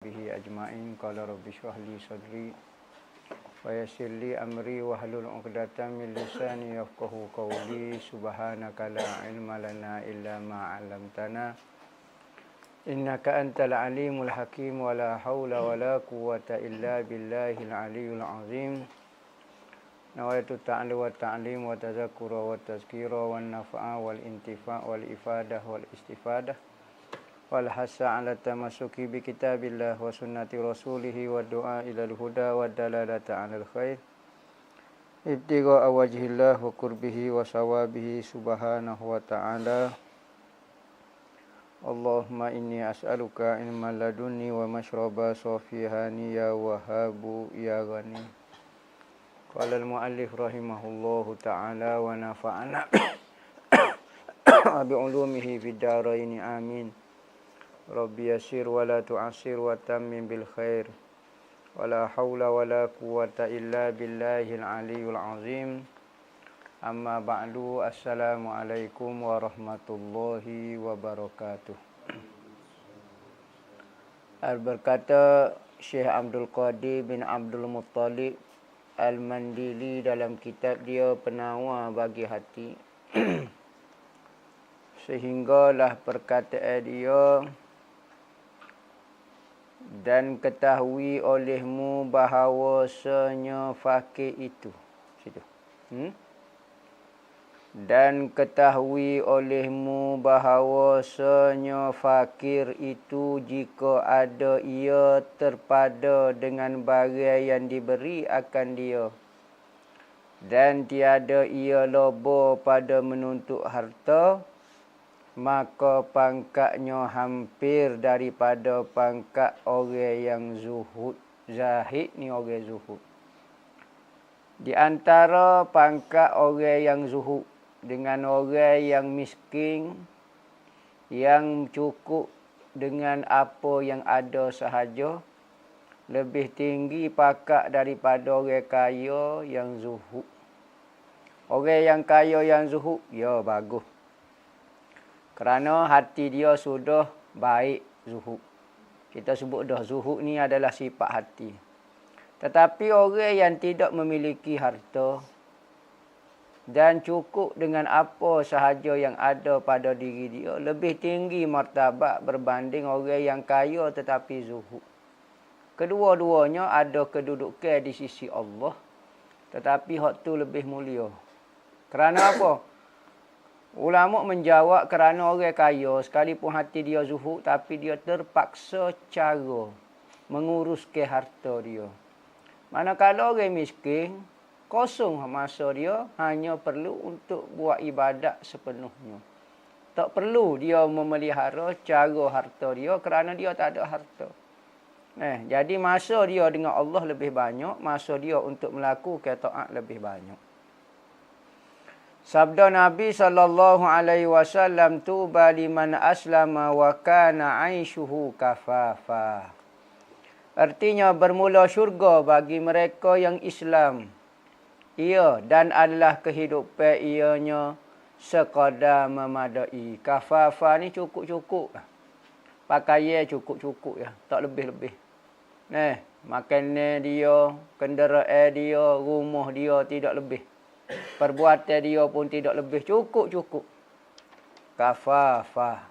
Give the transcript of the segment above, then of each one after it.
sahbihi ajma'in. Qala rabbi shrah li sadri wa yassir li amri wahlul 'uqdatam min lisani yafqahu qawli. Subhanaka la ilma lana illa ma 'allamtana innaka antal alimul hakim. Wa la haula wa la quwwata illa billahil aliyyil azim. Nawaitu ta'allu wa ta'lim wa tazakkura wa tazkira wa nafa'a wal intifa' wal ifadah wal istifadah wal hasa ala tamassuki bi kitabillah wa sunnati rasulih wa du'a ilal huda wa dalalata 'alal khair ibtigha wajhillah wa qurbihi wa sawabihi subhanahu wa ta'ala. Allahumma inni as'aluka ilman ladunni wa mashraba safihani ya wahabu ya ghani. Qala al-muallif rahimahullahu ta'ala wa nafa'ana bi ulumihi fid dharain amin. Rabbi yassir wa la tu'assir wa tammim bil khair. Wa la haula wa la quwwata illa billahil aliyyil azim. Amma ba'du, assalamu alaikum warahmatullahi wabarakatuh. Berkata Syekh Abdul Qadir bin Abdul Muttalib Al-Mandili dalam kitab dia Penawar bagi Hati sehinggalah perkataan dia, dan ketahui olehmu bahawasanya fakir itu situ. Dan ketahui olehmu bahawasanya fakir itu jika ada ia terpada dengan barang yang diberi akan dia, dan tiada ia loba pada menuntut harta, maka pangkatnya hampir daripada pangkat orang yang zuhud. Zahid ni orang zuhud. Di antara pangkat orang yang zuhud dengan orang yang miskin, yang cukup dengan apa yang ada sahaja, lebih tinggi pangkat daripada orang kaya yang zuhud. Orang yang kaya yang zuhud, ya bagus, kerana hati dia sudah baik zuhud. Kita sebut dah zuhud ni adalah sifat hati. Tetapi orang yang tidak memiliki harta dan cukup dengan apa sahaja yang ada pada diri dia, lebih tinggi martabat berbanding orang yang kaya tetapi zuhud. Kedua-duanya ada kedudukan di sisi Allah, tetapi hak tu lebih mulia. Kerana apa? Ulama menjawab kerana orang kaya sekalipun hati dia zuhud, tapi dia terpaksa cara menguruskan harta dia. Manakala orang miskin, kosong masa dia, hanya perlu untuk buat ibadat sepenuhnya. Tak perlu dia memelihara cara harta dia kerana dia tak ada harta. Jadi masa dia dengan Allah lebih banyak, masa dia untuk melakukan taat lebih banyak. Sabda Nabi SAW, tuba liman aslama wa kana aishuhu kafafa. Artinya bermula syurga bagi mereka yang Islam. Ia dan adalah kehidupan ianya sekadar memadai. Kafafa ni cukup-cukup. Pakaian cukup-cukup ya, tak lebih-lebih. Makanan dia, kenderaan dia, rumah dia tidak lebih. Perbuatan dia pun tidak lebih, cukup-cukup. Kafafa.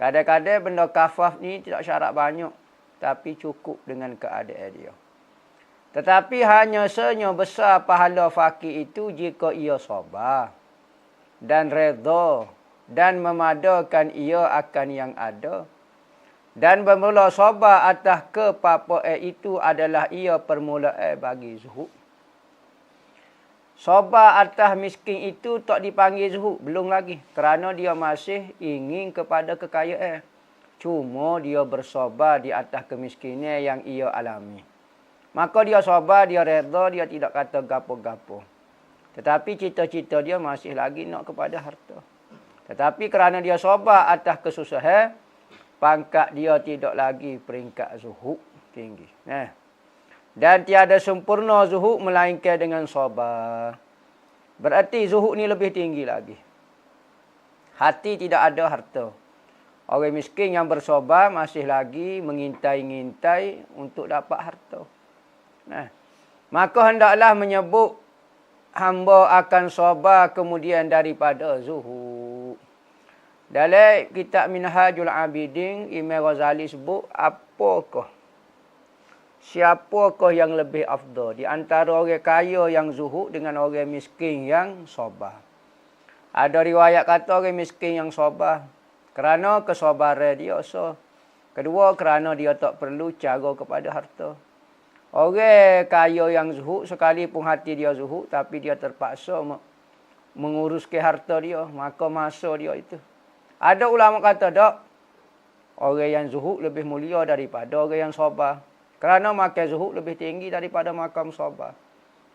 Kadang-kadang benda kafaf ni tidak syarat banyak, tapi cukup dengan keadaan dia. Tetapi hanya saja besar pahala fakir itu jika ia sabar dan redha dan memadakan ia akan yang ada. Dan bermula sabar atas kepapaan itu adalah ia permulaan bagi zuhud. Sabar atas miskin itu tak dipanggil zuhud, belum lagi. Kerana dia masih ingin kepada kekayaan. Cuma dia bersabar di atas kemiskinan yang ia alami. Maka dia sabar, dia redha, dia tidak kata gapo-gapo. Tetapi cita-cita dia masih lagi nak kepada harta. Tetapi kerana dia sabar atas kesusahan, pangkat dia tidak lagi peringkat zuhud tinggi. Dan tiada sempurna zuhud melainkan dengan sabar. Berarti zuhud ni lebih tinggi lagi. Hati tidak ada harta. Orang miskin yang bersabar masih lagi mengintai-ngintai untuk dapat harta. Nah, maka hendaklah menyebut hamba akan sabar kemudian daripada zuhud. Dalam kitab Minhajul Abidin, Imam Ghazali sebut siapakah yang lebih afdal di antara orang kaya yang zuhud dengan orang miskin yang sabar. Ada riwayat kata orang miskin yang sabar kerana kesabaran dia. Kedua, kerana dia tak perlu cara kepada harta. Orang kaya yang zuhud, sekalipun hati dia zuhud, tapi dia terpaksa menguruskan harta dia, maka masa dia itu. Ada ulama kata tak, orang yang zuhud lebih mulia daripada orang yang sabar. Kerana makan zuhud lebih tinggi daripada makam sabar.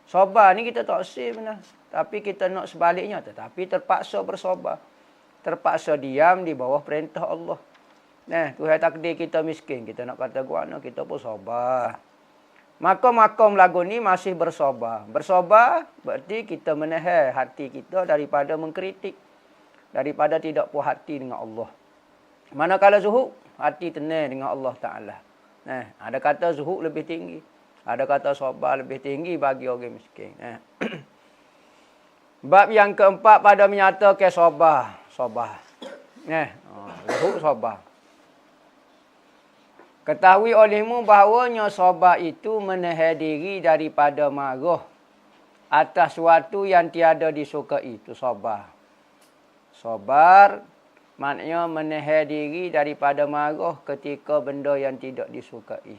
Sabar ni kita tak sih benar. Tapi kita nak sebaliknya. Tetapi terpaksa bersabar. Terpaksa diam di bawah perintah Allah. Nah, Tuhan takdir kita miskin. Kita nak kata guana, kita pun sabar. Maka makam lagu ni masih bersabar. Bersabar berarti kita menahan hati kita daripada mengkritik. Daripada tidak puas hati dengan Allah. Manakala zuhud, hati tenang dengan Allah Ta'ala. Nah, ada kata zuhud lebih tinggi. Ada kata sabar lebih tinggi bagi orang miskin. Bab yang keempat pada menyatakan sabar. Sabar. Zuhud sabar. Ketahui olehmu bahawanya sabar itu menahan diri daripada marah atas sesuatu yang tiada disukai. Itu sabar. Sabar maknanya menahan diri daripada marah ketika benda yang tidak disukai.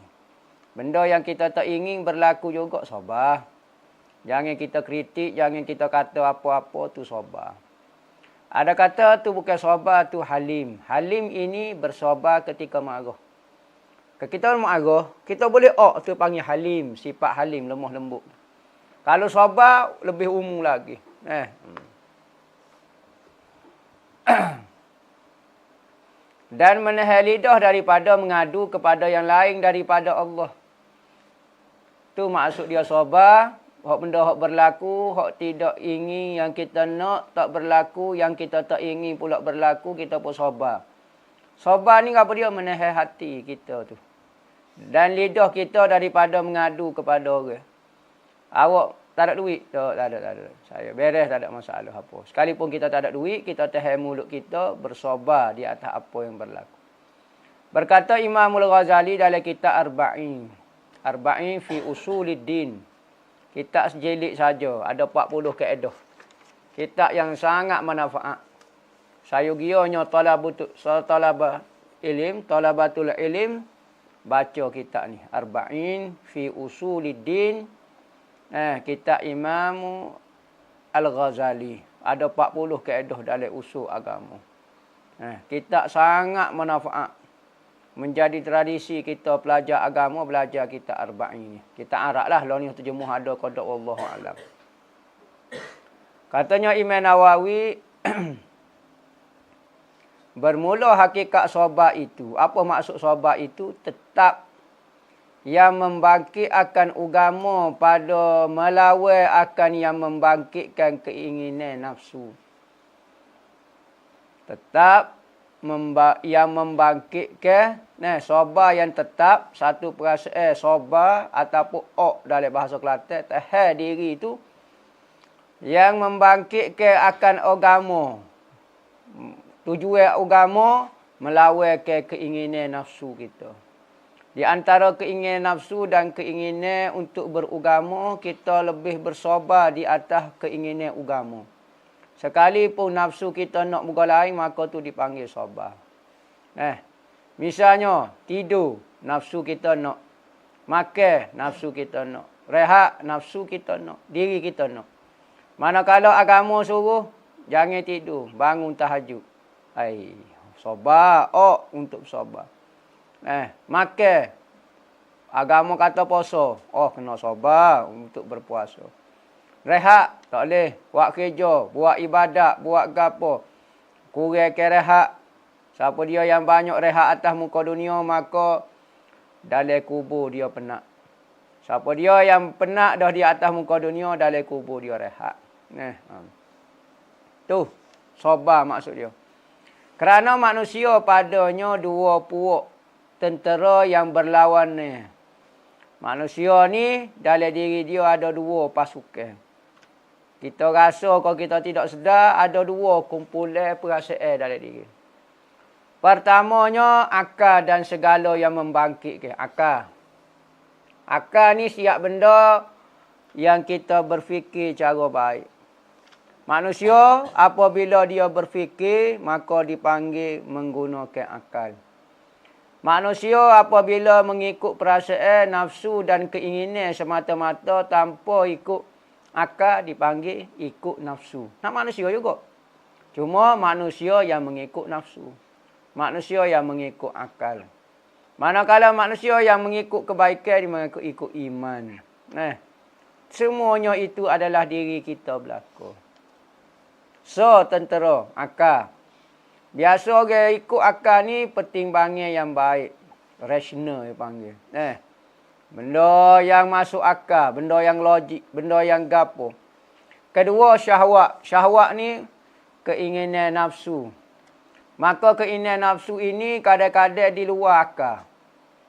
Benda yang kita tak ingin berlaku juga, sabar. Jangan kita kritik, jangan kita kata apa-apa, tu sabar. Ada kata tu bukan sabar, tu halim. Halim ini bersabar ketika marah. Kalau kita marah, kita boleh tu panggil halim. Sifat halim, lemah lembut. Kalau sabar, lebih umum lagi. Dan menahan lidah daripada mengadu kepada yang lain daripada Allah. Tu maksud dia sabar. Hak benda hak berlaku, hak tidak ingin yang kita nak tak berlaku, yang kita tak ingin pula berlaku, kita pun sabar. Sabar ni apa dia? Menahan hati kita tu. Dan lidah kita daripada mengadu kepada orang. Awak tak ada duit? Tak ada. Saya beres, tak ada masalah apa. Sekalipun kita tak ada duit, kita tahan mulut kita, bersabar di atas apa yang berlaku. Berkata Imam Al-Ghazali dalam kitab Arba'in. Arba'in fi Usuliddin. Kitab sejilid saja, ada 40 kaedah. Kitab yang sangat manfaat. Sayugianya talabatul ilim, baca kitab ni. Arba'in fi Usuliddin. Kitab Imam Al-Ghazali. Ada 40 kaedah dalam usul agama. Kitab sangat manfaat. Menjadi tradisi kita pelajar agama, belajar kitab Arba'in ni. Kita Arab lah, ni terjemuh ada qada wallahu alam. Katanya Imam Nawawi, bermula hakikat sabar itu. Apa maksud sabar itu? Tetap yang membangkit akan agama pada melawan akan yang membangkitkan keinginan nafsu. Tetap yang membangkitkan sabar yang tetap satu perasaan sabar ataupun dalam bahasa Kelantan tahan diri itu yang membangkitkan akan agama. Tujuan agama melawan keinginan nafsu kita. Di antara keinginan nafsu dan keinginan untuk beragama, kita lebih bersabar di atas keinginan agama. Sekalipun nafsu kita nak muka lain, maka tu dipanggil sabar. Misalnya, tidur, nafsu kita nak. Makan, nafsu kita nak. Rehat, nafsu kita nak. Diri kita nak. Manakala agama suruh, jangan tidur, bangun tahajud. Sabar, untuk sabar. Makan. Agama kata puasa. Kena sabar untuk berpuasa. Rehat, tak boleh. Buat kerja, buat ibadat, buat gapo. Kurang ke rehat. Siapa dia yang banyak rehat atas muka dunia, maka dalam kubur dia penat. Siapa dia yang penat dah di atas muka dunia, dalam kubur dia rehat. Tu, sabar maksud dia. Kerana manusia padanya dua puak tentera yang berlawan ni. Manusia ni dalam diri dia ada dua pasukan. Kita rasa kalau kita tidak sedar ada dua kumpulan perasaan dalam diri. Pertamanya akal dan segala yang membangkitkan. Akal. Akal ni siap benda yang kita berfikir cara baik. Manusia apabila dia berfikir maka dipanggil menggunakan akal. Manusia apabila mengikut perasaan, nafsu dan keinginan semata-mata tanpa ikut akal dipanggil ikut nafsu. Nak manusia juga. Cuma manusia yang mengikut nafsu. Manusia yang mengikut akal. Manakala manusia yang mengikut kebaikan dia mengikut iman. Semuanya itu adalah diri kita belaka. So, tentera, akal. Biasa orang ikut akal ni pertimbangan yang baik. Rasional dia panggil. Benda yang masuk akal, benda yang logik, benda yang gapo. Kedua, syahwat. Syahwat ni keinginan nafsu. Maka keinginan nafsu ini kadang-kadang di luar akal.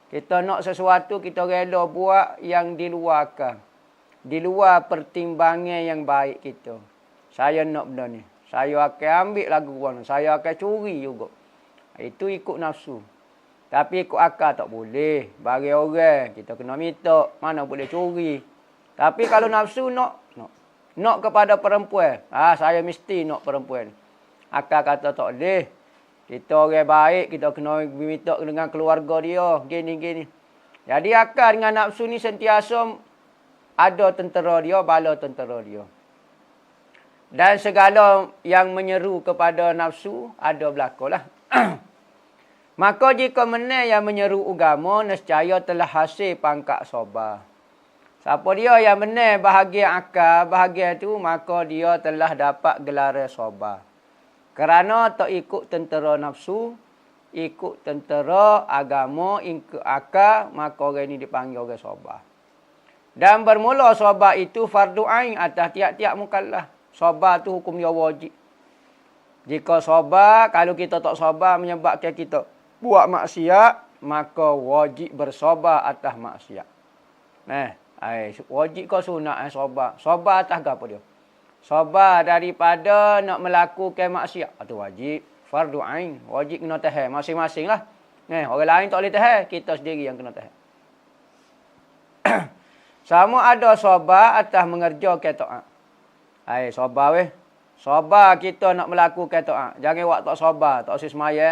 Kita nak sesuatu, kita rela buat yang di luar akal. Di luar pertimbangan yang baik kita. Saya nak benda ni. Saya akan ambil lagu orang. Saya akan curi juga. Itu ikut nafsu. Tapi ikut akal tak boleh. Bagi orang, kita kena minta. Mana boleh curi. Tapi kalau nafsu nak. Nak kepada perempuan. Saya mesti nak perempuan. Akal kata tak boleh. Kita orang baik, kita kena minta dengan keluarga dia. Gini. Jadi akal dengan nafsu ni sentiasa ada tentera dia, bala tentera dia. Dan segala yang menyeru kepada nafsu ada berlakulah. Maka jika menang yang menyeru agama, nescaya telah hasil pangkat sabar. Siapa dia yang menang bahagian akal, bahagian itu, maka dia telah dapat gelaran sabar. Kerana tak ikut tentera nafsu, ikut tentera agama, ikut akal, maka orang ini dipanggil orang sabar. Dan bermula sabar itu fardu ain atas tiap-tiap mukallaf. Sabar tu hukum dia wajib. Jika sabar, kalau kita tak sabar menyebabkan kita buat maksiat, maka wajib bersabar atas maksiat. Wajib kau sunat sabar. Sabar atas apa dia? Sabar daripada nak melakukan maksiat. Itu wajib. Fardu ain. Wajib kena tahan masing-masing lah. Orang lain tak boleh tahan. Kita sendiri yang kena tahan. Sama ada sabar atas mengerjakan taat. Sabar weh. Sabar kita nak melakukan taat. Jangan buat tak sabar. Tak usah semaya.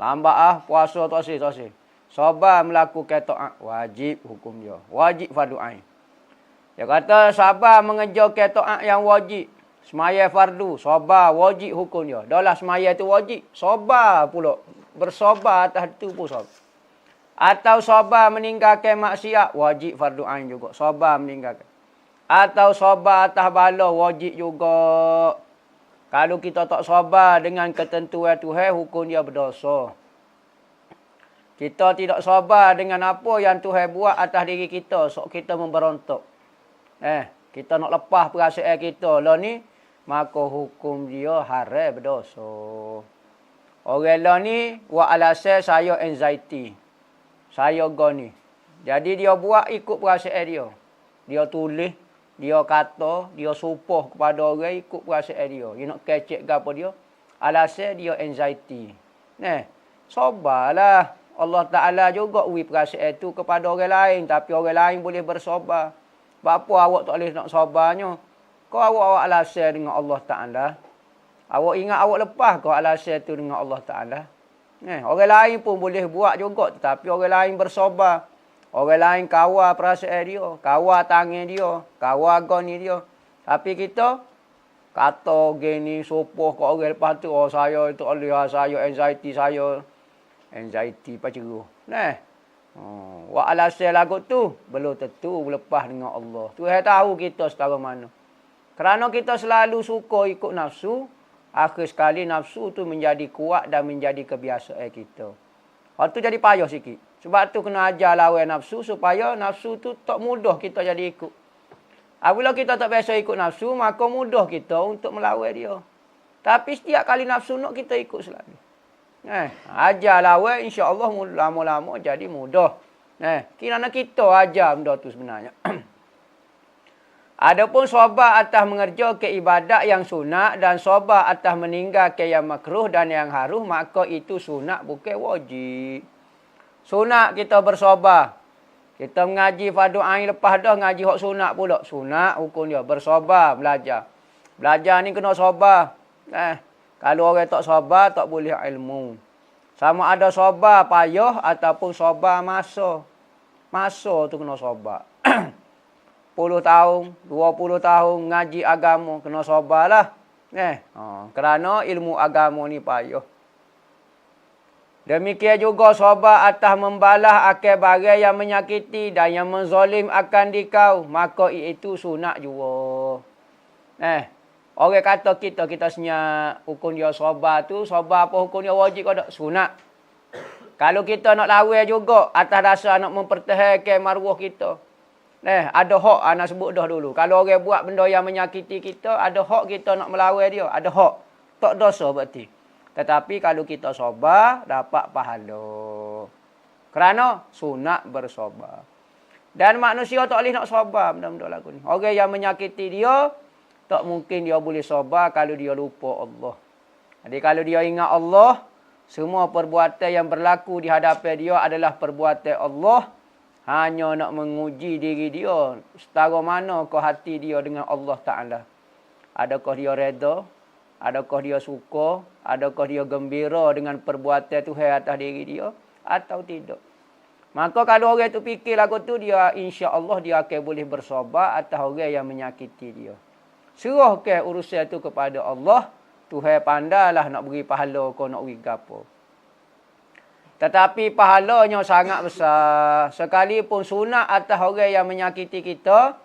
Lambat puasa tak usah. Sabar melakukan taat. Wajib hukum dia. Wajib fardu ain. Dia kata sabar mengerjakan taat yang wajib. Semaya fardu. Sabar wajib hukum dia. Dahlah semaya tu wajib. Sabar pula. Bersabar atas itu pun sabar. Atau sabar meninggalkan maksiat. Wajib fardu ain juga. Sabar meninggalkan. Atau sabar atas bala. Wajib juga. Kalau kita tak sabar dengan ketentuan Tuhan, hukum dia berdosa. Kita tidak sabar dengan apa yang Tuhan buat atas diri kita. So kita memberontak. Kita nak lepas perasaan kita lah ni. Maka hukum dia haram berdosa. Orang lah ni buat alasan saya anxiety. Saya gani. Jadi dia buat ikut perasaan dia. Dia tulis, dia kata, dia sumpah kepada orang ikut perasaan dia. Dia nak kecek ke apa dia. Alasan dia anxiety. Sabarlah. Allah Ta'ala juga uji perasaan itu kepada orang lain. Tapi orang lain boleh bersabar. Sebab apa awak tak boleh nak sabarnya? Kau awak alasan dengan Allah Ta'ala. Awak ingat awak lepas kau alasan itu dengan Allah Ta'ala. Orang lain pun boleh buat juga. Tetapi orang lain bersabar. Orang lain kawal perasaan dia. Kawal tangan dia. Kawal agoni dia. Tapi kita kata gini, sopoh ke orang lepas tu. Saya itu oleh saya anxiety saya. Anxiety paceruh. Wak alasan lagu tu belum tentu lepas dengan Allah. Tuhan tahu kita setara mana. Kerana kita selalu suka ikut nafsu, akhir sekali nafsu tu menjadi kuat dan menjadi kebiasaan kita. Hal tu jadi payah sikit. Sebab tu kena ajar lawan nafsu supaya nafsu tu tak mudah kita jadi ikut. Apabila kita tak biasa ikut nafsu, maka mudah kita untuk melawan dia. Tapi setiap kali nafsu nak kita ikut selalu. Ajar lawan insya-Allah lama-lama jadi mudah. Kirana kita ajar benda tu sebenarnya. Adapun sabar atas mengerjakan ibadat yang sunat dan sabar atas meninggalkan yang makruh dan yang haram, maka itu sunat bukan wajib. Sunat kita bersabar. Kita mengaji fardu ain lepas dah ngaji hak sunat pula. Sunat hukum dia bersabar belajar. Belajar ni kena sabar. Kalau orang tak sabar tak boleh ilmu. Sama ada sabar payah ataupun sabar masa. Masa tu kena sabar. 10 tahun, 20 tahun ngaji agama kena sabarlah. Kerana ilmu agama ni payah. Demikian juga sabar atas membalas akan barang yang menyakiti dan yang menzalim akan dikau, maka itu sunat juga. Orang kata kita senyap hukum dia sabar tu, sabar apa hukum dia wajib ke tak? Sunat. Kalau kita nak lawan juga atas dasar nak mempertahankan maruah kita. Ada hak nak sebut dah dulu. Kalau orang buat benda yang menyakiti kita, ada hak kita nak melawan dia, ada hak. Tak dosa berarti. Tetapi kalau kita sabar, dapat pahala. Kerana sunat bersabar. Dan manusia tak boleh nak sabar benda-benda lagu ni. Orang yang menyakiti dia, tak mungkin dia boleh sabar kalau dia lupa Allah. Jadi kalau dia ingat Allah, semua perbuatan yang berlaku di hadapan dia adalah perbuatan Allah. Hanya nak menguji diri dia. Setara manakah hati dia dengan Allah Ta'ala. Adakah dia reda? Adakah dia suka? Adakah dia gembira dengan perbuatan Tuhan atas diri dia? Atau tidak? Maka kalau orang tu fikir lagu tu, dia insya-Allah dia akan boleh bersabar atas orang yang menyakiti dia. Serahkan urusan tu kepada Allah. Tuhan pandailah nak beri pahala kau nak beri gapo. Tetapi pahalanya sangat besar. Sekalipun sunat atas orang yang menyakiti kita,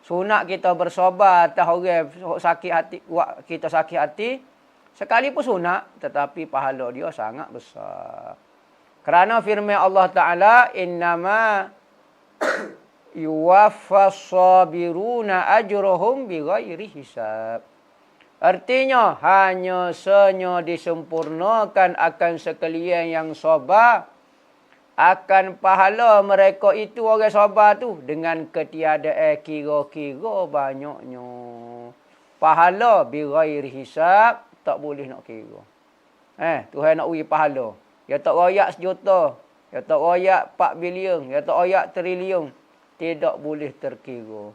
sunat kita bersabar atas orang sakit hati, buat kita sakit hati, sekalipun sunat, tetapi pahala dia sangat besar. Kerana firman Allah Ta'ala, innama yuwaffas sabiruna ajrahum bighairi hisab. Artinya, hanya senya disempurnakan akan sekalian yang sabar, akan pahala mereka itu orang sabar tu dengan ketiadaan kira-kira banyaknya. Pahala bighairi hisab, tak boleh nak kira. Tuhan nak beri pahala. Dia tak royak 1 juta, dia tak royak 4 bilion, dia tak royak trilion. Tidak boleh terkira.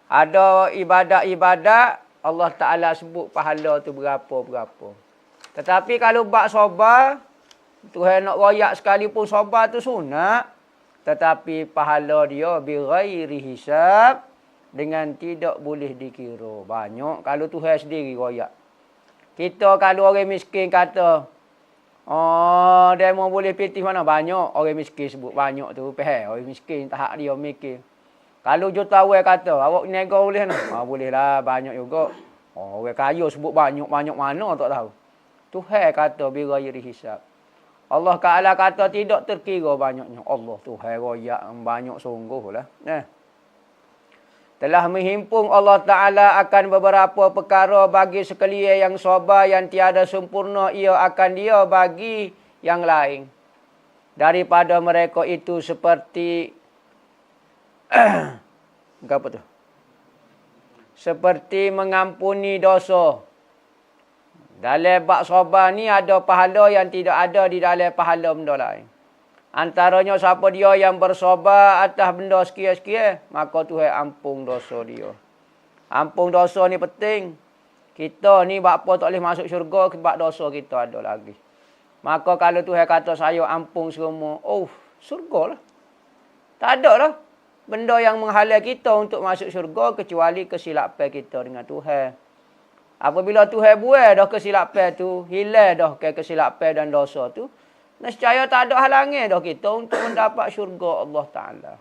Ada ibadat-ibadat Allah Ta'ala sebut pahala tu berapa-berapa. Tetapi kalau bak sabar, Tuhan nak royak sekalipun sabar tu sunat. Tetapi pahala dia bighairi hisab, dengan tidak boleh dikira. Banyak kalau Tuhan sendiri royak. Kita kalau orang miskin kata, dia mau boleh pitih mana? Banyak orang miskin sebut banyak tu. Orang miskin tak dia mikir. Kalau jutawan kata, awak niaga boleh mana? Bolehlah, banyak juga. Orang kaya sebut banyak-banyak mana tak tahu. Tuhan kata bighairi hisab. Allah Ta'ala kata tidak terkira banyaknya. Allah Tuhan royak banyak sungguhlah. Telah menghimpun Allah Ta'ala akan beberapa perkara bagi sekalian yang sabar yang tiada sempurna, ia akan dia bagi yang lain. Daripada mereka itu seperti apa tu? Seperti mengampuni dosa. Dalam bab sabar ni ada pahala yang tidak ada di dalam pahala benda lain. Antaranya siapa dia yang bersabar atas benda sekian-sekian, maka Tuhan ampun dosa dia. Ampun dosa ni penting. Kita ni buat apa tak boleh masuk syurga sebab dosa kita ada lagi. Maka kalau Tuhan kata saya ampun semua, syurga lah. Tak ada lah benda yang menghalang kita untuk masuk syurga kecuali kesilapan kita dengan Tuhan. Apabila Tuhan buat dah kesilapan tu, hilang dah kesilapan dan dosa tu, nescaya tak ada halangan dah kita untuk mendapat syurga Allah Ta'ala.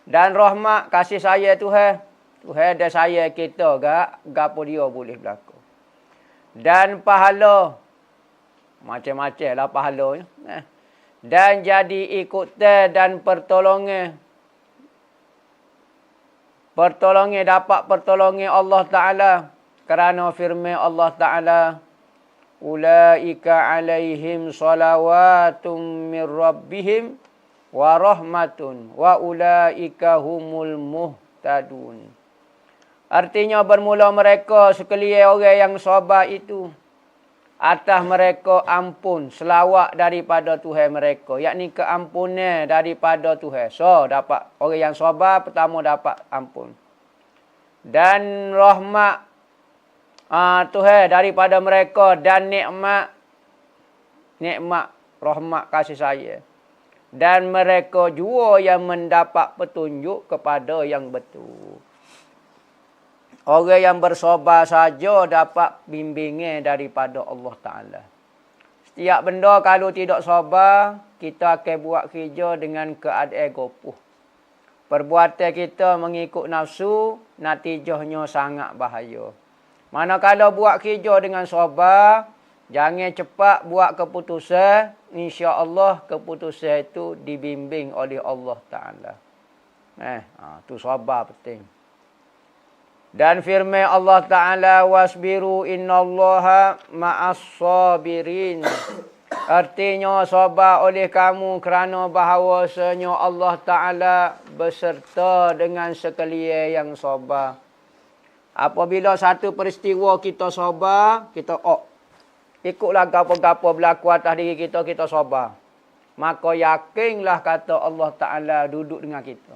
Dan rahmat kasih sayang Tuhan, Tuhan dah sayang kita gapo dia boleh berlaku. Dan pahala, macam-macam lah pahalanya. Dan jadi ikutan dan pertolongan. Dapat pertolongan Allah Ta'ala. Kerana firman Allah Ta'ala, ulaika alaihim salawatum mir rabbihim wa rahmatun wa ulaika humul muhtadun. Artinya bermula mereka sekalian orang yang sabar itu, atas mereka ampun, selawat daripada Tuhan mereka. Yakni keampunan daripada Tuhan. So, dapat orang yang sabar pertama dapat ampun. Dan rahmat Tuhan daripada mereka dan nikmat rahmat kasih sayang. Dan mereka juga yang mendapat petunjuk kepada yang betul. Orang yang bersabar saja dapat bimbingan daripada Allah Ta'ala. Setiap benda kalau tidak sabar, kita akan buat kerja dengan keadaan gopoh. Perbuatan kita mengikut nafsu, natijahnya sangat bahaya. Manakala buat kerja dengan sabar, jangan cepat buat keputusan. InsyaAllah keputusan itu dibimbing oleh Allah Ta'ala. Itu sabar penting. Dan firman Allah Ta'ala, wasbiru innallaha ma'as sabirin. Artinya sabar oleh kamu kerana bahawasanya Allah Ta'ala beserta dengan sekalian yang sabar. Apabila satu peristiwa kita sabar, kita ikutlah gapo-gapo berlaku atas diri kita, kita sabar. Maka yakinlah kata Allah Ta'ala duduk dengan kita.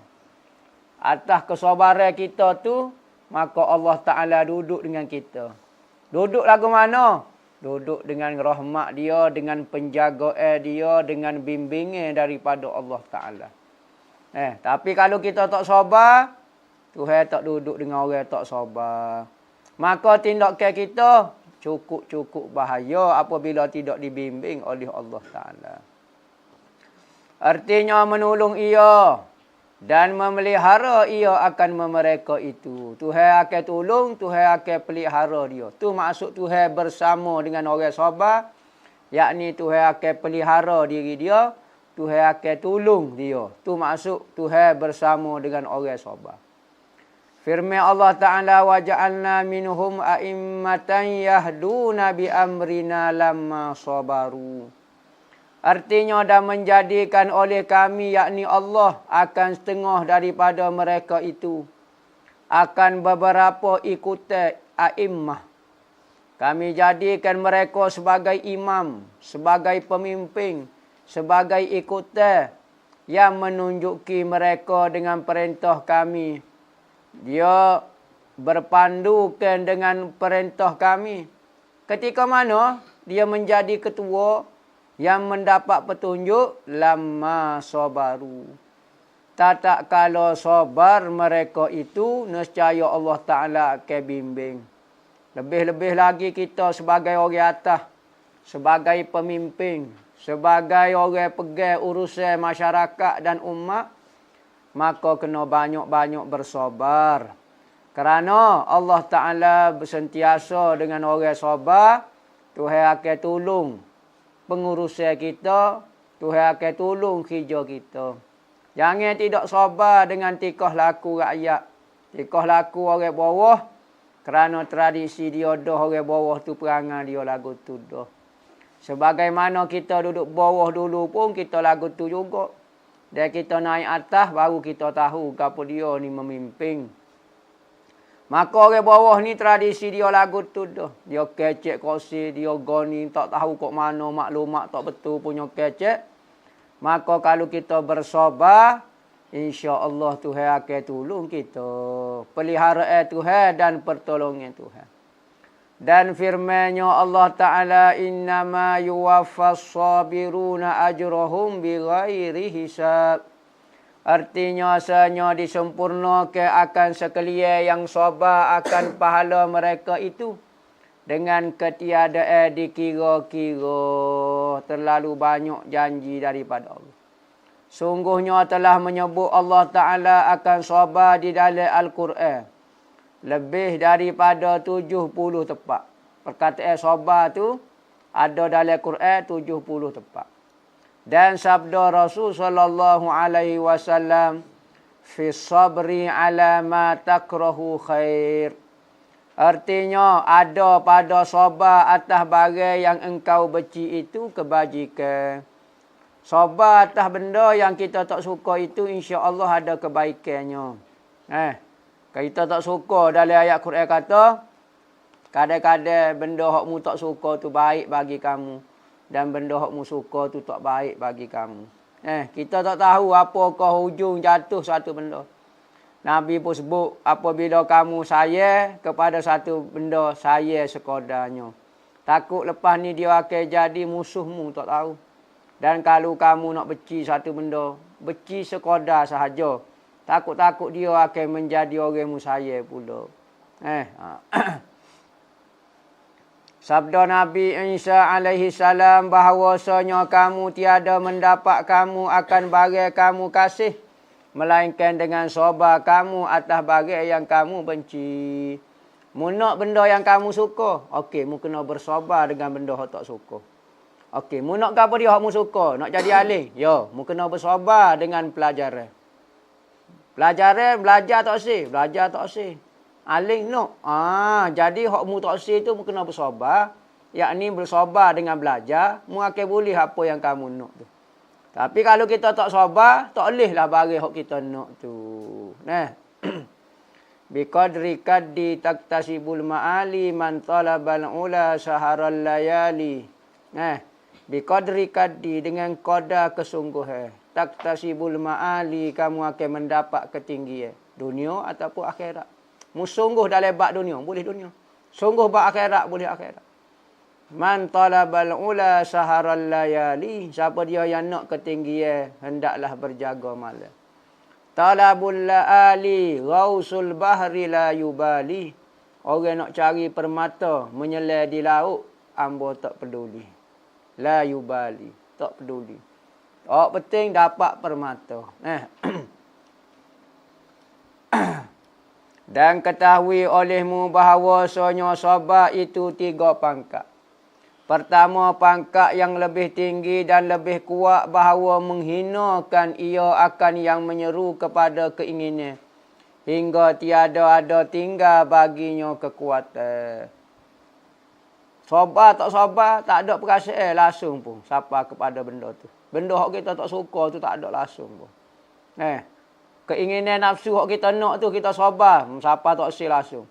Atas kesabaran kita tu, maka Allah Ta'ala duduk dengan kita. Duduk lagu mana? Duduk dengan rahmat dia, dengan penjagaan dia, dengan bimbingan daripada Allah Ta'ala. Tapi kalau kita tak sabar, Tuhan tak duduk dengan orang tak sabar. Maka tindakan kita cukup bahaya apabila tidak dibimbing oleh Allah Ta'ala. Artinya menolong ia dan memelihara ia akan memereka itu. Tuhan akan tolong, Tuhan akan pelihara dia. Tu maksud Tuhan bersama dengan orang sabar. Yakni Tuhan akan pelihara diri dia. Tuhan akan tolong dia. Tu maksud Tuhan bersama dengan orang sabar. Firman Allah Ta'ala, وَجَعَلْنَا مِنْهُمْ أَئِمَّةً يَهْدُونَ بِأَمْرِنَا لَمَّا صَبَرُوا. Artinya dan menjadikan oleh kami, yakni Allah, akan setengah daripada mereka itu. Akan beberapa ikutan a'immah. Kami jadikan mereka sebagai imam, sebagai pemimpin, sebagai ikutan yang menunjuki mereka dengan perintah kami. Dia berpandukan dengan perintah kami. Ketika mana dia menjadi ketua yang mendapat petunjuk, lama sabaru. Tak kalau sabar mereka itu, nescaya Allah Ta'ala akan bimbing. Lebih-lebih lagi kita sebagai orang atas, sebagai pemimpin, sebagai orang pegang urusan masyarakat dan umat, maka kena banyak-banyak bersabar. Kerana Allah Ta'ala bersentiasa dengan orang sabar, Tuhan akan tolong pengurusan kita, Tuhan akan tolong kerja kita. Jangan tidak sabar dengan tikah laku rakyat, tikah laku orang bawah, kerana tradisi dia dah orang bawah tu perangai dia lagu tu dah. Sebagaimana kita duduk bawah dulu pun kita lagu tu juga. Dan kita naik atas baru kita tahu apa dia ni memimpin. Maka orang bawah ni tradisi dia lagu tu dah. Dia kecek kursi, dia goni, tak tahu kok mana maklumat tak betul punya kecek. Maka kalau kita bersabar, insya-Allah Tuhan akan tolong kita. Peliharaan Tuhan dan pertolongan Tuhan. Dan firman-Nya Allah Ta'ala, innama yuwaffas sabiruna ajrahum bighairi hisab. Artinya senyap disempurnakan akan sekalian yang sabar akan pahala mereka itu dengan ketiadaan dikira-kira. Terlalu banyak janji daripada Allah. Sungguhnya telah menyebut Allah Ta'ala akan sabar di dalam Al-Quran. Lebih daripada 70 tempat. Perkataan sabar tu ada dalam Quran 70 tempat. Dan sabda Rasul sallallahu alaihi wasallam, fi sabri ala ma takrahu khair. Artinya ada pada sabar atas barang yang engkau benci itu kebajikan. Sabar atas benda yang kita tak suka itu insya-Allah ada kebaikannya. Kita tak suka dalam ayat Quran kata, kadang-kadang benda hokmu tak suka tu baik bagi kamu. Dan benda hokmu suka tu tak baik bagi kamu. Kita tak tahu apakah hujung jatuh satu benda. Nabi pun sebut, apabila kamu sayang kepada satu benda, sayang sekodarnya. Takut lepas ni dia akan jadi musuhmu, tak tahu. Dan kalau kamu nak benci satu benda, benci sekadar sahaja. Takut-takut dia akan menjadi orang musayang pula. Sabda Nabi Isa alaihi salam bahawasanya kamu tiada mendapat kamu akan barang kamu kasih, melainkan dengan sabar kamu atas barang yang kamu benci. Mu nak benda yang kamu suka, okey, mu kena bersabar dengan benda yang tak suka. Okey, mu nak apa dia mu suka, nak jadi alim, mu kena bersabar dengan pelajaran. Belajar tak sih, belajar tak sih. Alim nak. Jadi hak mu tak sih tu mu kena bersabar, yakni bersabar dengan belajar, mu akan boleh apa yang kamu nak tu. Tapi kalau kita tak sabar, tak bolehlah barang hak kita nak tu. Biqadri kaddi taktasibul ma'ali man talabal ula saharal layali. Biqadri kaddi dengan qadar kesungguhan. Taktasibul ma'ali kamu akan mendapat ketinggian. Dunia ataupun akhirat. Mu sungguh dalam bab dunia, boleh dunia. Sungguh bab akhirat, boleh akhirat. Man talabal ula saharal layali. Siapa dia yang nak ketinggian, hendaklah berjaga malam. Talabul la'ali ghausul bahri la yubali. Orang nak cari permata menyelam di laut, ambo tak peduli. La yubali, tak peduli. Penting dapat permata. Dan ketahui olehmu bahawasanya sabar itu 3 pangkat. Pertama, pangkat yang lebih tinggi dan lebih kuat bahawa menghinakan ia akan yang menyeru kepada keinginan. Hingga tiada ada tinggal baginya kekuatan. Sabar tak sabar, tak ada perasaan langsung pun sampai kepada benda tu. Benda yang kita tak suka tu tak ada langsung pun. Keinginan nafsu yang kita nak tu kita sabar, sampai tak sih langsung.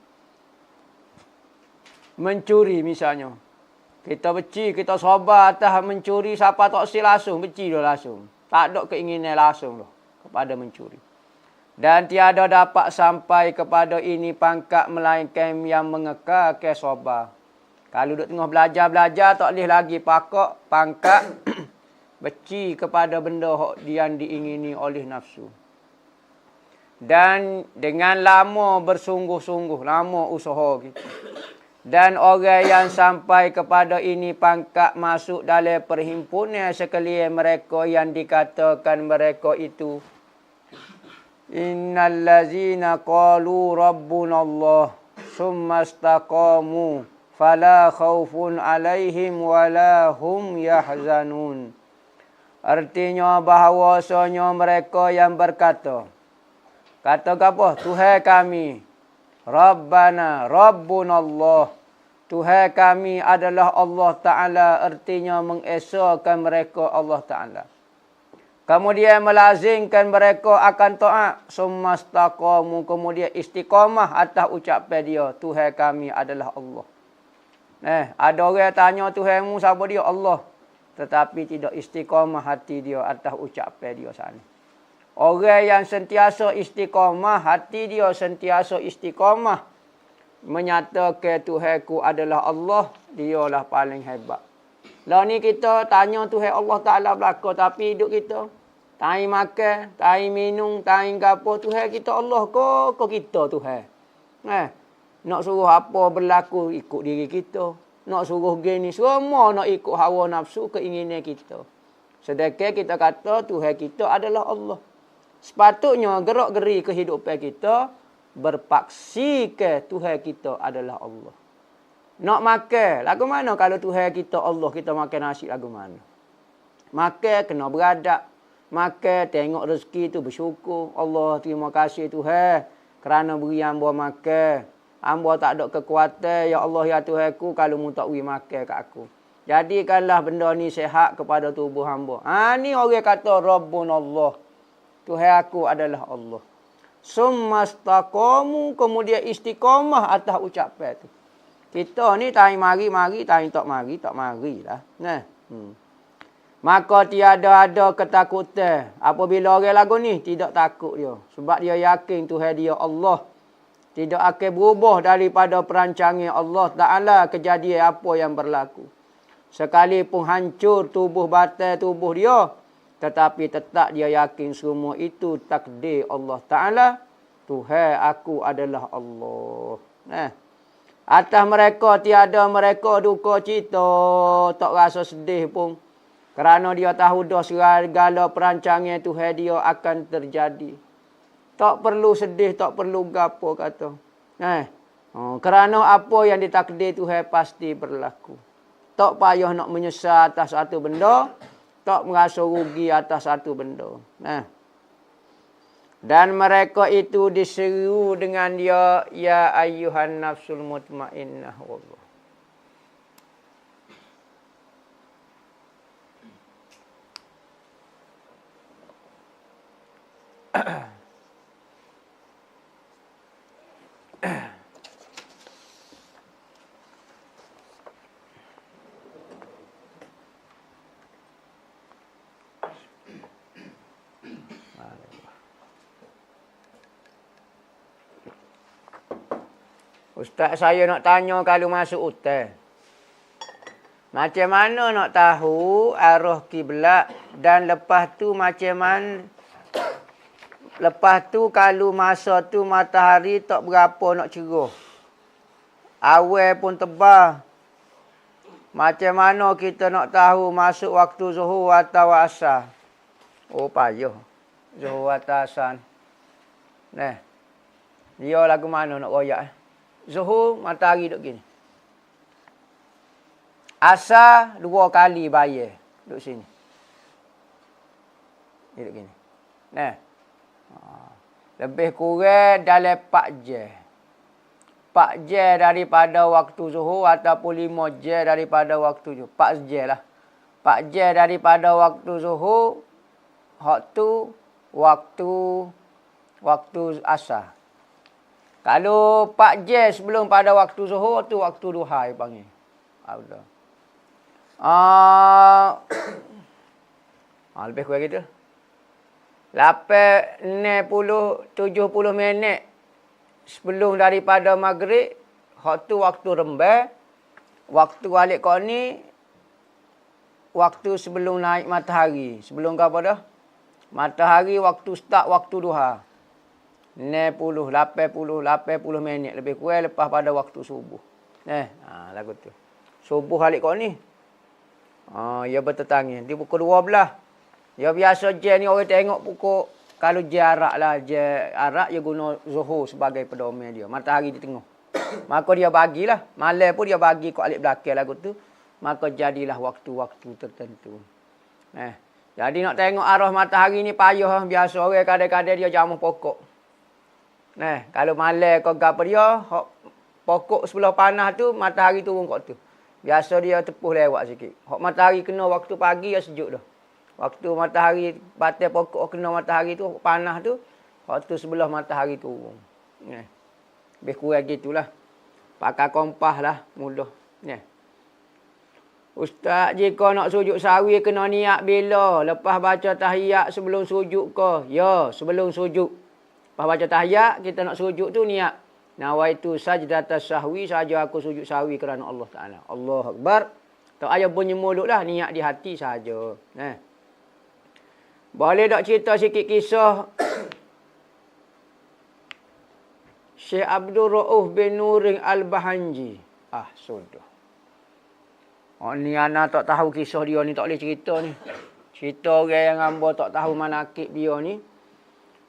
Mencuri misalnya. Kita benci, kita sabar atas mencuri, siapa tak sih langsung, benci dia langsung. Tak ada keinginan langsung dah kepada mencuri. Dan tiada dapat sampai kepada ini pangkat melainkan yang mengekalkan sabar. Kalau duduk tengah belajar-belajar, tak boleh lagi pangkat benci kepada benda yang diingini oleh nafsu. Dan dengan lama bersungguh-sungguh, lama usaha kita. Dan orang yang sampai kepada ini pangkat masuk dalam perhimpunan sekalian mereka yang dikatakan mereka itu Innal ladzina qalu rabbunallah summa istaqamu fala khaufun alaihim wala hum yahzanun. Artinya bahawasanya mereka yang berkata, kata apa? Tuhan kami, Rabbana, Rabbunallah. Tuhan kami adalah Allah Ta'ala. Artinya mengesahkan mereka Allah Ta'ala. Kemudian melazimkan mereka akan taat. Summastaqamu. Kemudian istiqamah atas ucapan dia. Tuhan kami adalah Allah. Ada orang tanya Tuhanmu siapa dia? Allah. Tetapi tidak istiqamah hati dia atas ucapan dia sana. Orang yang sentiasa istiqamah, hati dia sentiasa istiqamah. Menyatakan Tuhanku adalah Allah, dialah paling hebat. Lah ni kita tanya Tuhan Allah Ta'ala belaka, tapi hidup kita, tai makan, tai minum, tai gapo, Tuhan kita Allah ke kita Tuhan? Nak suruh apa berlaku ikut diri kita. Nak suruh gini, semua nak ikut hawa nafsu keinginan kita. Sedangkan kita kata Tuhan kita adalah Allah. Sepatutnya gerak-geri kehidupan kita berpaksi ke Tuhan kita adalah Allah. Nak makan, lagu mana kalau Tuhan kita Allah, kita makan nasi lagu mana? Makan kena beradab. Makan tengok rezeki tu bersyukur. Allah terima kasih Tuhan kerana beri hamba makan. Hamba tak ada kekuatan. Ya Allah, ya Tuhanku, kalau mu tak beri makan kat aku. Jadikanlah benda ni sihat kepada tubuh hamba. Ni orang kata Rabbun Allah. Tuhan aku adalah Allah. Summastaqamu, kemudian istiqamah atas ucapan tu. Kita ni tahi mari, tahi tak mari lah. Nah. Maka tiada ada ketakutan. Apabila orang lagu ni tidak takut dia. Sebab dia yakin Tuhan dia Allah. Tidak akan berubah daripada perancangan Allah Ta'ala kejadian apa yang berlaku. Sekalipun hancur tubuh batin tubuh dia, tetapi tetap dia yakin semua itu takdir Allah Ta'ala. Tuhan aku adalah Allah. Atas mereka tiada mereka duka cita, tak rasa sedih pun. Kerana dia tahu dah segala perancangan Tuhan dia akan terjadi. Tak perlu sedih, tak perlu gapo kata. Kerana apa yang ditakdir Tuhan pasti berlaku. Tak payah nak menyesal atas satu benda, tak merasa rugi atas satu benda. Dan mereka itu diseru dengan dia, ya ayyuhan nafsul mutmainnah wallah. Ustaz saya nak tanya kalau masuk hutan. Macam mana nak tahu arah kiblat dan lepas tu macam mana? Lepas tu kalau masa tu matahari tak berapa nak cerah. Awal pun tebal. Macam mana kita nak tahu masuk waktu zuhur atau asar? Oh payah. Zuhur atau asar. Dia lagu mana nak royak? Zuhur matahari duduk gini. Asar 2 kali bayar. Duduk sini. Duduk gini. Lebih kurang dalam 4 jam. 4 jam daripada waktu zuhur ataupun 5 jam daripada waktu zuhur. 4 jam lah. 4 jam daripada waktu zuhur. Waktu asar. Kalau 4 jam sebelum pada waktu zuhur tu waktu duha dia panggil. Lebih kurang gitu. 70 minit sebelum daripada maghrib, waktu rembang. Waktu balik kau ni, waktu sebelum naik matahari. Sebelum ke apa dah? Matahari waktu start waktu duha. 80 minit lebih kurang lepas pada waktu subuh. Lagu tu. Subuh balik kau ni. Ya bertetangga. Dia pukul 12. Ya biasa je ni orang tengok pukul, kalau je Arak lah, je Arak dia guna zuhur sebagai pedoman dia. Matahari di tengah. Maka dia bagilah. Malam pun dia bagi kat alik belakang lagu tu. Maka jadilah waktu-waktu tertentu. Jadi nak tengok arah matahari ni payah. Biasa orang kadang-kadang dia jamu pokok. Kalau malam kau gapa dia, pokok sebelah panah tu, matahari turun kat tu. Biasa dia tepuh lewat sikit. Hak matahari kena waktu pagi ya sejuk dah. Waktu matahari batai pokok kena matahari tu, panah tu, waktu sebelah matahari turun. Lebih kurang gitulah. Pakai kompas lah, mudah. Ustaz, jika nak sujud sawi kena niat bila? Lepas baca tahiyat sebelum sujud ke? Ya, sebelum sujud. Lepas baca tahiyat, kita nak sujud tu niat. Nawaitu sajdatas sahwi, saja aku sujud sahwi kerana Allah Ta'ala. Allahu Akbar. Tak payah bunyi mulut lah, niat di hati saja. Boleh tak cerita sikit kisah Syekh Abdul Rauf bin Nuring Al-Bahanji. Sudah. Ni anak tak tahu kisah dia ni, tak boleh cerita ni. Cerita orang yang hamba tak tahu manakib dia ni.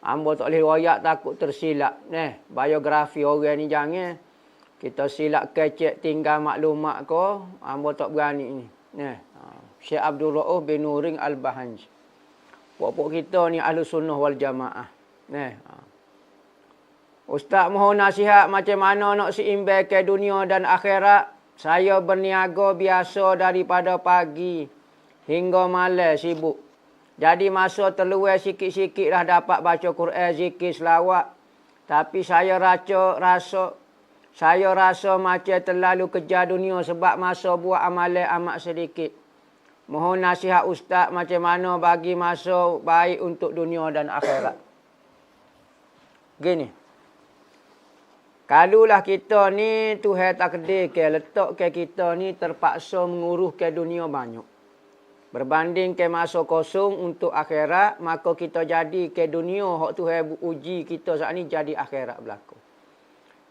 Hamba tak boleh royak takut tersilap. Biografi orang ni jangan. Kita silap kecek tinggal maklumat ko, hamba tak berani ni. Syekh Abdul Rauf bin Nuring Al-Bahanji. Pokok kita ni ahli sunnah wal jamaah. Ustaz mohon nasihat macam mana nak seimbang ke dunia dan akhirat. Saya berniaga biasa daripada pagi hingga malam sibuk. Jadi masa terluar sikit-sikit dah dapat baca Quran, zikir, selawat. Tapi saya rasa macam terlalu kejar dunia sebab masa buat amalan amat sedikit. Mohon nasihat Ustaz macam mana bagi masa baik untuk dunia dan akhirat. Gini. Kalulah kita ni Tuhan takdir ke letak ke kita ni terpaksa mengurus ke dunia banyak. Berbanding ke masa kosong untuk akhirat, maka kita jadi ke dunia hak Tuhan uji kita saat ni jadi akhirat berlaku.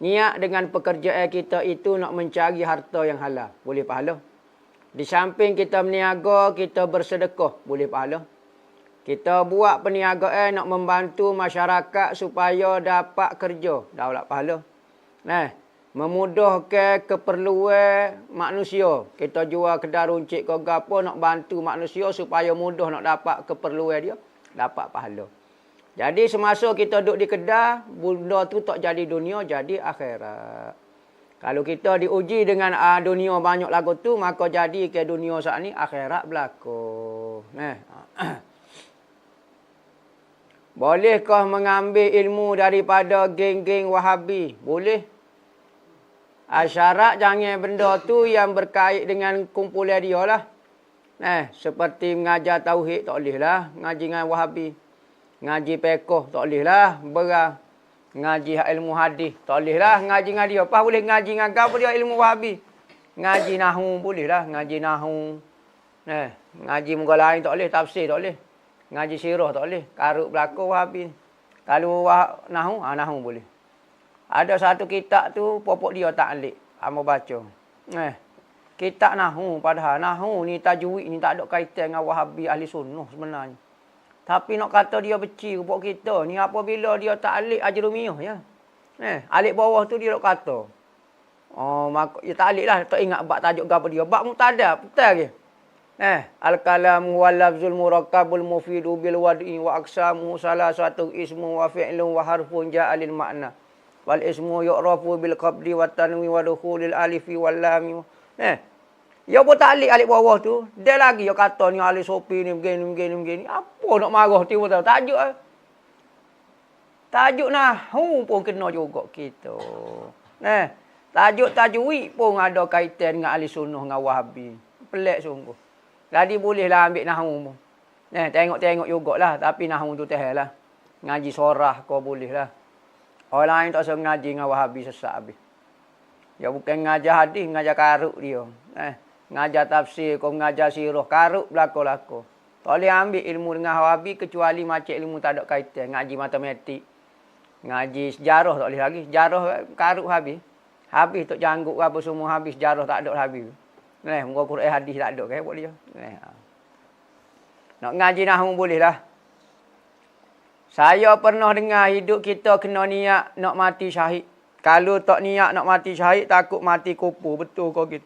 Niat dengan pekerjaan kita itu nak mencari harta yang halal, boleh pahala. Di samping kita berniaga, kita bersedekah, boleh pahala. Kita buat perniagaan nak membantu masyarakat supaya dapat kerja, dapat pahala. Memudahkan keperluan manusia. Kita jual kedai runcit ke apa nak bantu manusia supaya mudah nak dapat keperluan dia, dapat pahala. Jadi semasa kita duduk di kedai, benda tu tak jadi dunia, jadi akhirat. Kalau kita diuji dengan dunia banyak lagu tu, maka jadi ke dunia saat ni akhirat berlaku. Bolehkah mengambil ilmu daripada geng-geng Wahabi? Boleh. Syarat jangan benda tu yang berkait dengan kumpulan dia lah. Seperti mengajar tauhid tak boleh lah. Ngaji dengan Wahabi. Ngaji pekoh tak boleh lah. Ngaji ilmu hadis tak boleh lah. Ngaji dengan dia. Apa boleh ngaji dengan apa dia ilmu Wahabi? Ngaji nahu boleh lah. Ngaji nahu. Ngaji muka lain tak boleh. Tafsir tak boleh. Ngaji sirah tak boleh. Karut belakang Wahabi. Kalau nahu, nahu boleh. Ada satu kitab tu, popok dia tak alik. Amo baca. Kitab nahu, padahal nahu ni tajwid ni tak ada kaitan dengan Wahabi ahli sunnah sebenarnya. Tapi nak kata dia beci popok kita ni apabila dia tak alik ajrumiyah ya. Alik bawah tu dia nak kata. Maka dia tak alik lah, tak ingat bab tajuk gapo dia. Bab mutada, betul ke? Al-kalam wal lafzul murakkabul mufidu bil wad'i wa aqsamu salasatu ismu wa fi'lun wa harfun ja'alil makna. Wal ismu yu'rafu bil qabdi wa tanwi wa dukhulil alifi wal lam. Ya pun tak alik bawah tu. Dia lagi dia kata ni ahli sopi ni begini. Apa nak marah tiba tahu tajuk tajuk nahu pun kena juga kita. Tajuk tajwid pun ada kaitan dengan ahli sunnah dengan Wahabi. Pelik sungguh. Jadi bolehlah ambil nahu pun. Tengok jugalah tapi nahu tu tehlah. Ngaji sorah kau bolehlah. Orang lain tak usah ngaji dengan Wahabi sesat habis. Dia bukan ngajar hadis, ngajar karut dia. Ngajar tafsir, kau ngajar sirah, karut belako-lako. Tak boleh ambil ilmu dengan Wahabi kecuali macam ilmu tak ada kaitan. Ngaji matematik, ngaji sejarah tak boleh lagi. Sejarah karut habis. Habis tak janggut apa semua habis, sejarah tak ada habis. Muka Quran hadis tak ada kan buat dia. Nak ngaji nahwu boleh lah. Saya pernah dengar hidup kita kena niat nak mati syahid. Kalau tak niat nak mati syahid, takut mati kupu. Betul kau gitu.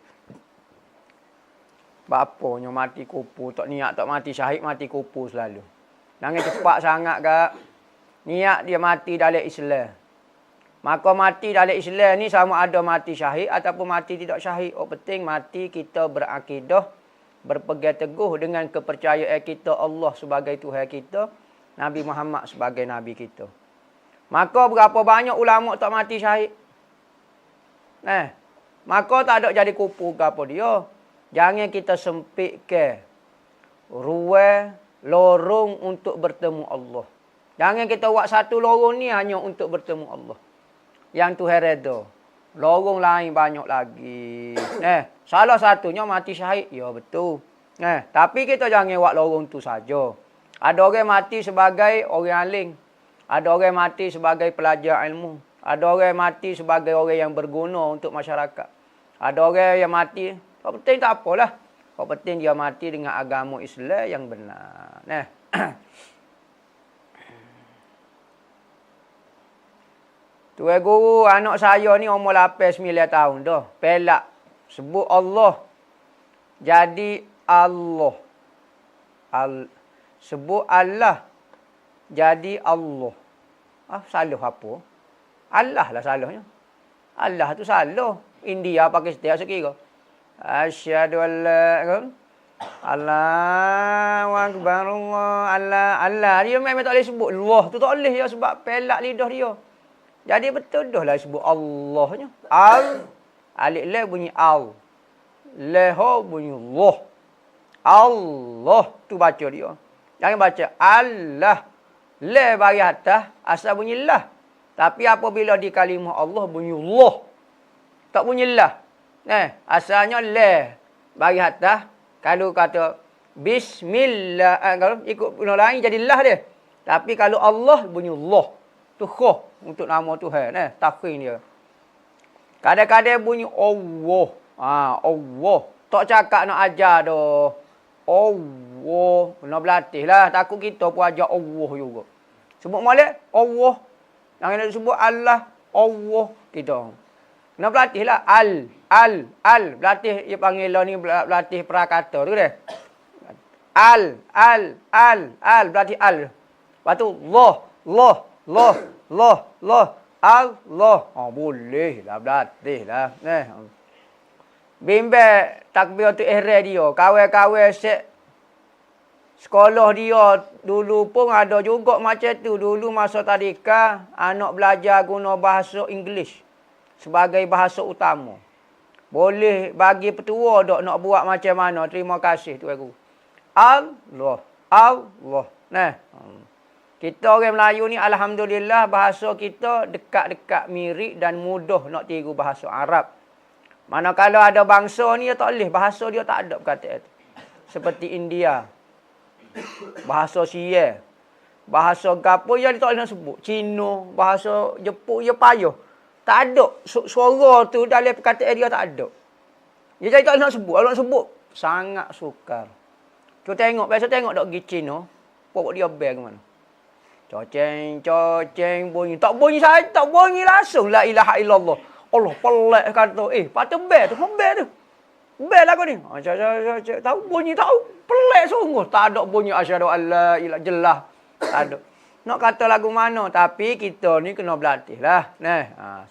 Bapanya mati kupu. Tak niat tak mati syahid, mati kupu selalu. Jangan cepat sangat kak. Niat dia mati dalam Islam. Maka mati dalam Islam ni sama ada mati syahid ataupun mati tidak syahid. Penting mati kita berakidah, berpegang teguh dengan kepercayaan kita Allah sebagai Tuhan kita, Nabi Muhammad sebagai Nabi kita. Maka berapa banyak ulama tak mati syahid? Maka tak ada jadi kupu ke apa dia. Jangan kita sempitkan ruang, lorong untuk bertemu Allah. Jangan kita buat satu lorong ni hanya untuk bertemu Allah. Yang Tuhan reda. Lorong lain banyak lagi. Salah satunya mati syahid. Ya betul. Tapi kita jangan buat lorong tu saja. Ada orang mati sebagai orang alim. Ada orang mati sebagai pelajar ilmu. Ada orang mati sebagai orang yang berguna untuk masyarakat. Ada orang yang mati, yang penting tak apalah. Yang penting dia mati dengan agama Islam yang benar. Tuan guru, anak saya ni umur 8-9 tahun dah. Pelak. Sebut Allah. Jadi Allah. Sebut Allah. Jadi Allah. Salah apa? Allah lah salahnya. Allah tu salah. India, Pakistan sekira. Asyhadu an la Allahu akbar Allah. Dia memang tak boleh sebut Allah tu tak boleh ya sebab pelak lidah dia. Jadi betul dah lah sebut Allahnya. Alif lam bunyi al. Leho bunyi Allah. Allah tu baca dia. Jangan baca Allah. Le bagi atas asal bunyi lah. Tapi apabila di kalimah Allah bunyi Allah. Tak bunyi lah. Asalnya le bagi atas. Kalau kata bismillah, kalau ikut guna lain jadi lah dia. Tapi kalau Allah bunyi Allah. Tu khuh untuk nama Tuhan. Tafkhim dia. Kadang-kadang bunyi Allah. Allah. Tak cakap nak ajar dah. Allah. Kena berlatih lah. Takut kita pun ajar Allah juga. Sebut molek Allah. Jangan nak sebut Allah. Allah. Kita. Kena berlatih lah. Al. Berlatih. Dia panggil lah ni berlatih prakata tu dia. Al. Berlatih al. Lepas tu Allah. Boleh lah berlatih lah. Bimbel takbiratul ihram dia. Kawan-kawan sekolah dia dulu pun ada juga macam tu. Dulu masa tadika, anak belajar guna bahasa Inggeris sebagai bahasa utama. Boleh bagi petua dok nak buat macam mana. Terima kasih Tuan Guru. Allah. Kita orang Melayu ni alhamdulillah bahasa kita dekat-dekat mirip dan mudah nak tiru bahasa Arab. Manakala ada bangsa ni dia tak boleh. Bahasa dia tak ada perkataan itu. Seperti India. Bahasa Sia. Bahasa gapo yang dia tak boleh nak sebut. Cina, bahasa Jepun, dia payah. Tak ada. Suara tu dalam perkataan dia tak ada. Dia jadi tak boleh nak sebut. Kalau nak sebut, sangat sukar. Kita tengok, biasa tengok dok pergi Cina. Pokok dia bel ke mana. Coceng bunyi. Tak bunyi saja, tak bunyi langsung. La ilaha illallah. Allah pelik kata, patut bel tu. Bel tu. Bel lah kau ni. Tahu bunyi tahu. Pelik sungguh. Tak ada bunyi asyhadu alla ilaha jelas. Tak ada. Nak kata lagu mana. Tapi kita ni kena berlatih lah.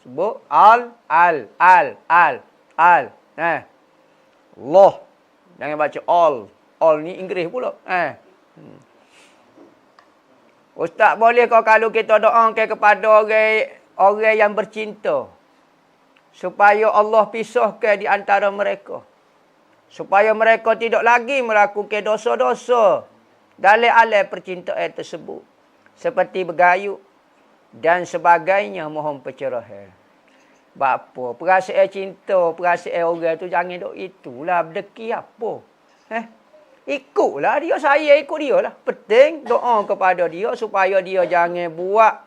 Sebut. Al. Allah. Jangan baca all. All ni Inggeris pula. Ustaz boleh kau kalau kita doakan kepada orang yang bercinta. Supaya Allah pisahkan di antara mereka. Supaya mereka tidak lagi melakukan dosa-dosa dalam alam percintaan tersebut. Seperti bergayut dan sebagainya, mohon pencerahan. Bapa, perasaan cinta, perasaan orang tu jangan dok itulah berdeki apa. Ikutlah dia, saya ikut dia lah. Penting doa kepada dia supaya dia jangan buat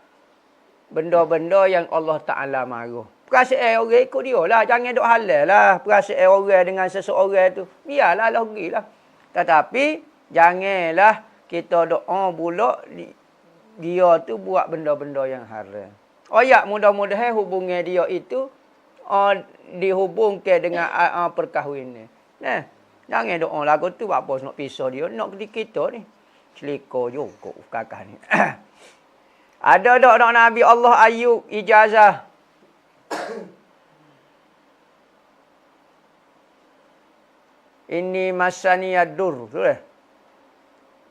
benda-benda yang Allah Ta'ala marah. Perasaan orang ikut dia lah. Jangan duk halal lah. Perasaan orang dengan seseorang tu. Biarlah lah. Tetapi, janganlah kita doa pula dia tu buat benda-benda yang haram. Mudah-mudahan hubungan dia itu dihubungkan dengan perkahwinan. Jangan doa lagu tu buat apa nak pisah dia. Nak kita ni. Celika juga kakak ni. Ada tak Nabi Allah Ayub ijazah? Ini masaniyadur. Betul tak?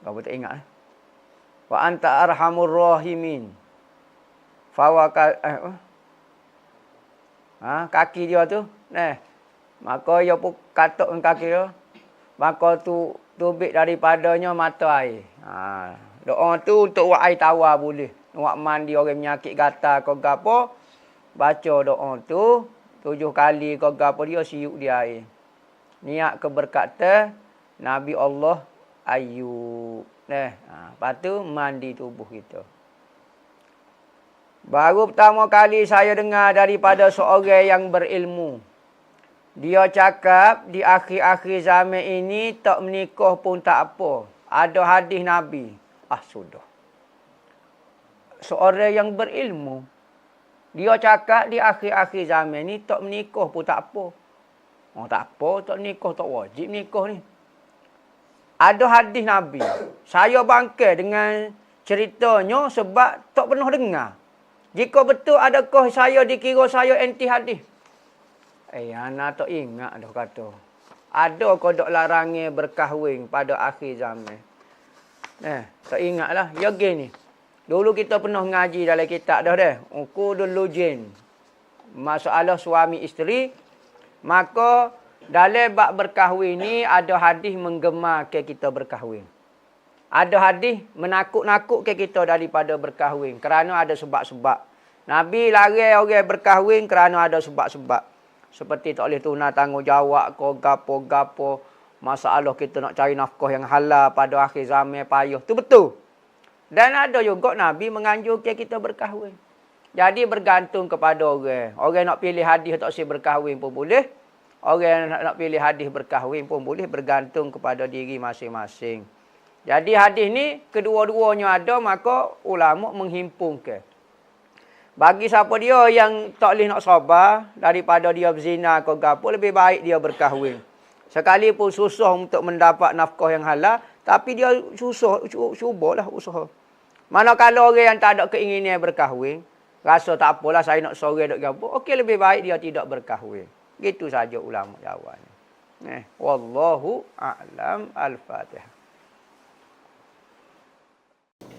Kau tak ingat. Wa anta arhamur rahimin. Kaki dia tu. Maka dia pun katuk dengan kaki dia. Maka tu tubik daripadanya mata air. Doa tu untuk buat air tawar boleh. Buat mandi orang penyakit gatal ke apa. Baca doa tu 7 kali ke apa dia siuk dia air. Niat keberkatan Nabi Allah Ayub. Lepas tu mandi tubuh kita. Baru pertama kali saya dengar daripada seorang yang berilmu. Dia cakap di akhir-akhir zaman ini tak menikah pun tak apa. Ada hadis Nabi. Sudah. Seorang yang berilmu. Dia cakap di akhir-akhir zaman ni tak menikah pun tak apa. Tak apa, tak nikah, tak wajib nikah ni. Ada hadis Nabi. Saya bangkit dengan ceritanya sebab tak pernah dengar. Jika betul adakah saya dikira saya anti hadis? Anak tak ingat dah kata. Ada kodok larangnya berkahwin pada akhir zaman. Tak ingatlah. Ya gini. Dulu kita pernah ngaji dalam kitab dah dah. Uqudul lujin. Masalah suami isteri. Maka dalam bab berkahwin ni ada hadis menggemarkan kita berkahwin. Ada hadis menakut-nakutkan kita daripada berkahwin. Kerana ada sebab-sebab. Nabi larang orang berkahwin kerana ada sebab-sebab. Seperti tak boleh tunai tanggungjawab ke gapo-gapo. Masalah kita nak cari nafkah yang halal pada akhir zaman payah. Itu betul. Dan ada juga Nabi menganjurkan kita berkahwin. Jadi bergantung kepada orang. Orang nak pilih hadis tak usah berkahwin pun boleh. Orang nak pilih hadis berkahwin pun boleh. Bergantung kepada diri masing-masing. Jadi hadis ni kedua-duanya ada, maka ulama menghimpunkan. Bagi siapa dia yang tak boleh nak sabar daripada dia berzina ke gapo, lebih baik dia berkahwin. Sekalipun susah untuk mendapat nafkah yang halal, tapi dia cubalah usaha. Manakala orang yang tak ada keinginan berkahwin, rasa tak apalah saya nak sore dok gapo, okey lebih baik dia tidak berkahwin. Gitu saja ulama jawabnya. Wallahu a'lam. Al-Fatihah.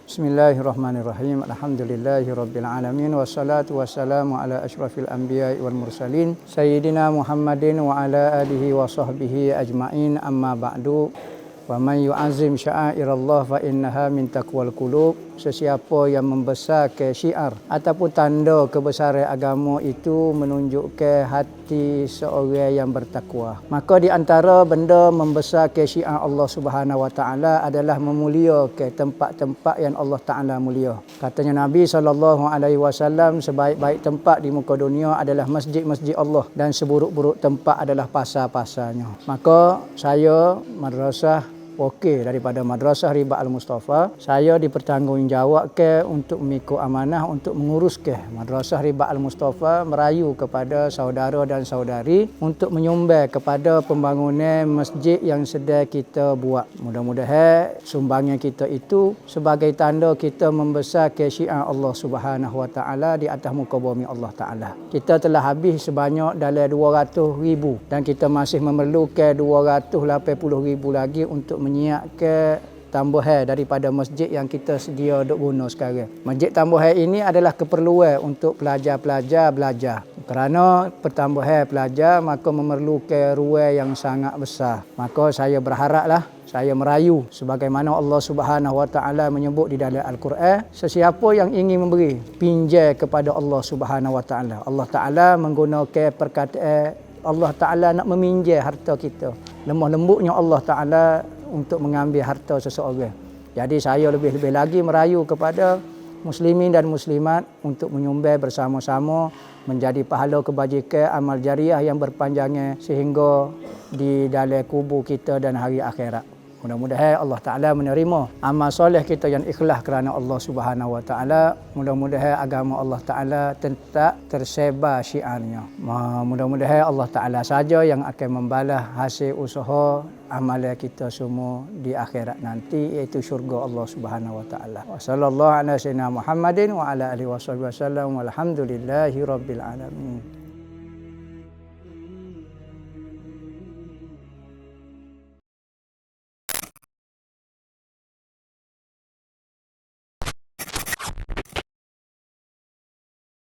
Bismillahirrahmanirrahim. Alhamdulillahirabbil alamin wassalatu wassalamu ala asyrafil anbiya'i wal mursalin sayyidina Muhammadin wa ala alihi wa sahbihi ajmain, amma ba'du. Wa man yu'azzim sya'airallah fa innaha min taqwal qulub. Sesiapa yang membesarkan syiar ataupun tanda kebesaran agama itu menunjukkan hati seorang yang bertakwa. Maka di antara benda membesarkan syiar Allah Subhanahu wa taala adalah memuliakan tempat-tempat yang Allah Taala mulia. Katanya Nabi SAW, sebaik-baik tempat di muka dunia adalah masjid-masjid Allah dan seburuk-buruk tempat adalah pasar-pasarnya. Maka saya madrasah wakil daripada Madrasah Riba Al-Mustafa, saya dipertanggungjawabkan untuk mengikut amanah untuk menguruskan Madrasah Riba Al-Mustafa, merayu kepada saudara dan saudari untuk menyumbang kepada pembangunan masjid yang sedang kita buat. Mudah-mudahan sumbangan kita itu sebagai tanda kita membesarkan syiar Allah Subhanahu wa taala di atas muka bumi Allah Taala. Kita telah habis sebanyak dalam 200,000 dan kita masih memerlukan 280,000 lagi untuk menyiapkan tambahan daripada masjid yang kita sedia duk guna sekarang. Masjid tambahan ini adalah keperluan untuk pelajar-pelajar belajar. Kerana pertambahan pelajar maka memerlukan ruang yang sangat besar. Maka saya berharaplah, saya merayu sebagaimana Allah Subhanahu wa taala menyebut di dalam Al-Quran, sesiapa yang ingin memberi pinjam kepada Allah Subhanahu wa taala. Allah Taala menggunakan perkataan Allah Taala nak meminjam harta kita. Lemah lembutnya Allah Taala untuk mengambil harta seseorang. Jadi saya lebih-lebih lagi merayu kepada muslimin dan muslimat untuk menyumbang bersama-sama menjadi pahala kebajikan amal jariah yang berpanjangnya sehingga di dalam kubur kita dan hari akhirat. Mudah-mudahan Allah Ta'ala menerima amal soleh kita yang ikhlas kerana Allah Subhanahu Wa Ta'ala. Mudah-mudahan agama Allah Ta'ala tetap tersebar syiarnya. Mudah-mudahan Allah Ta'ala saja yang akan membalas hasil usaha amalan kita semua di akhirat nanti, iaitu syurga Allah Subhanahu Wa Ta'ala. Wa sallallahu ala sayyidina Muhammadin wa ala alihi wa sahbihi wasallam walhamdulillahi rabbil alamin.